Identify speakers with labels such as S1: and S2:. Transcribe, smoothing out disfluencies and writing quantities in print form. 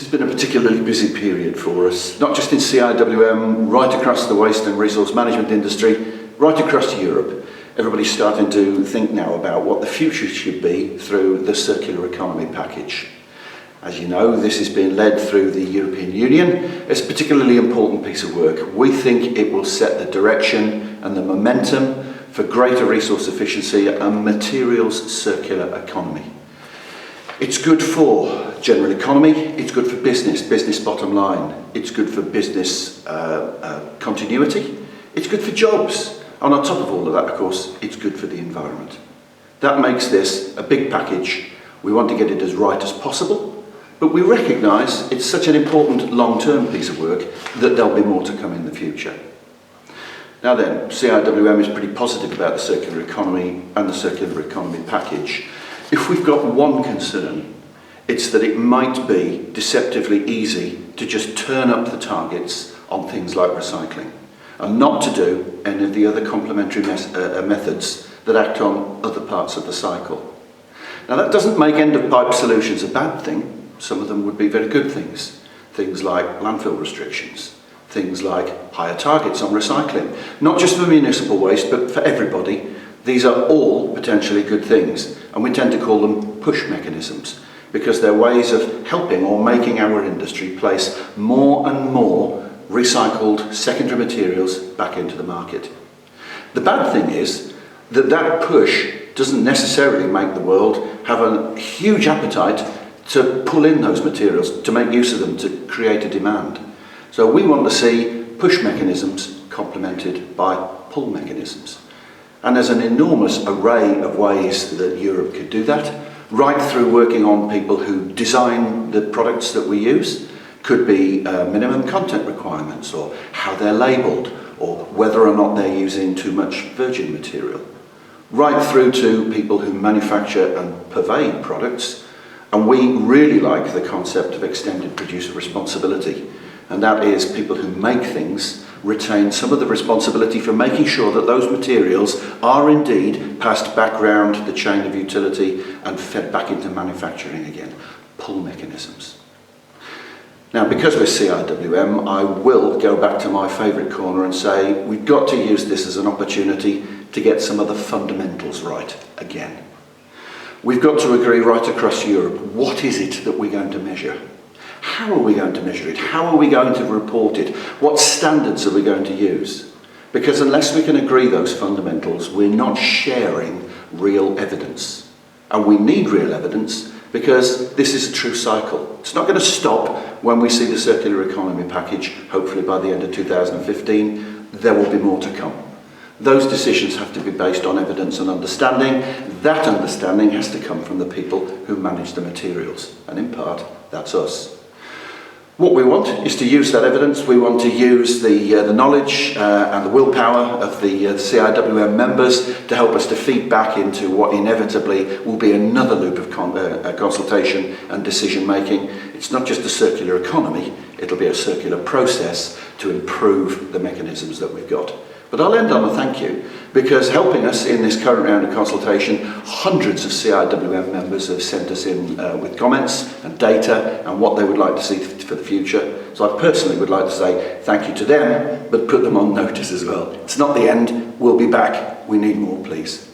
S1: This has been a particularly busy period for us, not just in CIWM, right across the waste and resource management industry, right across Europe. Everybody's starting to think now about what the future should be through the circular economy package. As you know, this is being led through the European Union. It's a particularly important piece of work. We think it will set the direction and the momentum for greater resource efficiency and materials circular economy. It's good for general economy, it's good for business bottom line, it's good for business continuity, it's good for jobs. And on top of all of that, of course, it's good for the environment. That makes this a big package. We want to get it as right as possible, but we recognise it's such an important long-term piece of work that there'll be more to come in the future. Now then, CIWM is pretty positive about the circular economy and the circular economy package. If we've got one concern, it's that it might be deceptively easy to just turn up the targets on things like recycling and not to do any of the other complementary methods that act on other parts of the cycle. Now that doesn't make end-of-pipe solutions a bad thing. Some of them would be very good things. Things like landfill restrictions, things like higher targets on recycling, not just for municipal waste but for everybody. These are all potentially good things, and we tend to call them push mechanisms because they're ways of helping or making our industry place more and more recycled secondary materials back into the market. The bad thing is that that push doesn't necessarily make the world have a huge appetite to pull in those materials, to make use of them, to create a demand. So we want to see push mechanisms complemented by pull mechanisms. And there's an enormous array of ways that Europe could do that, right through working on people who design the products that we use. Could be minimum content requirements, or how they're labelled, or whether or not they're using too much virgin material. Right through to people who manufacture and purvey products. And we really like the concept of extended producer responsibility. And that is people who make things retain some of the responsibility for making sure that those materials are indeed passed back round the chain of utility and fed back into manufacturing again. Pull mechanisms. Now, because we're CIWM, I will go back to my favourite corner and say we've got to use this as an opportunity to get some of the fundamentals right again. We've got to agree right across Europe, what is it that we're going to measure? How are we going to measure it? How are we going to report it? What standards are we going to use? Because unless we can agree those fundamentals, we're not sharing real evidence. And we need real evidence because this is a true cycle. It's not going to stop when we see the circular economy package, hopefully by the end of 2015. There will be more to come. Those decisions have to be based on evidence and understanding. That understanding has to come from the people who manage the materials. And in part, that's us. What we want is to use that evidence. We want to use the knowledge and the willpower of the CIWM members to help us to feed back into what inevitably will be another loop of consultation and decision making. It's not just a circular economy, it'll be a circular process to improve the mechanisms that we've got. But I'll end on a thank you, because helping us in this current round of consultation, hundreds of CIWM members have sent us in with comments and data and what they would like to see for the future. So I personally would like to say thank you to them, but put them on notice as well. It's not the end, we'll be back. We need more, please.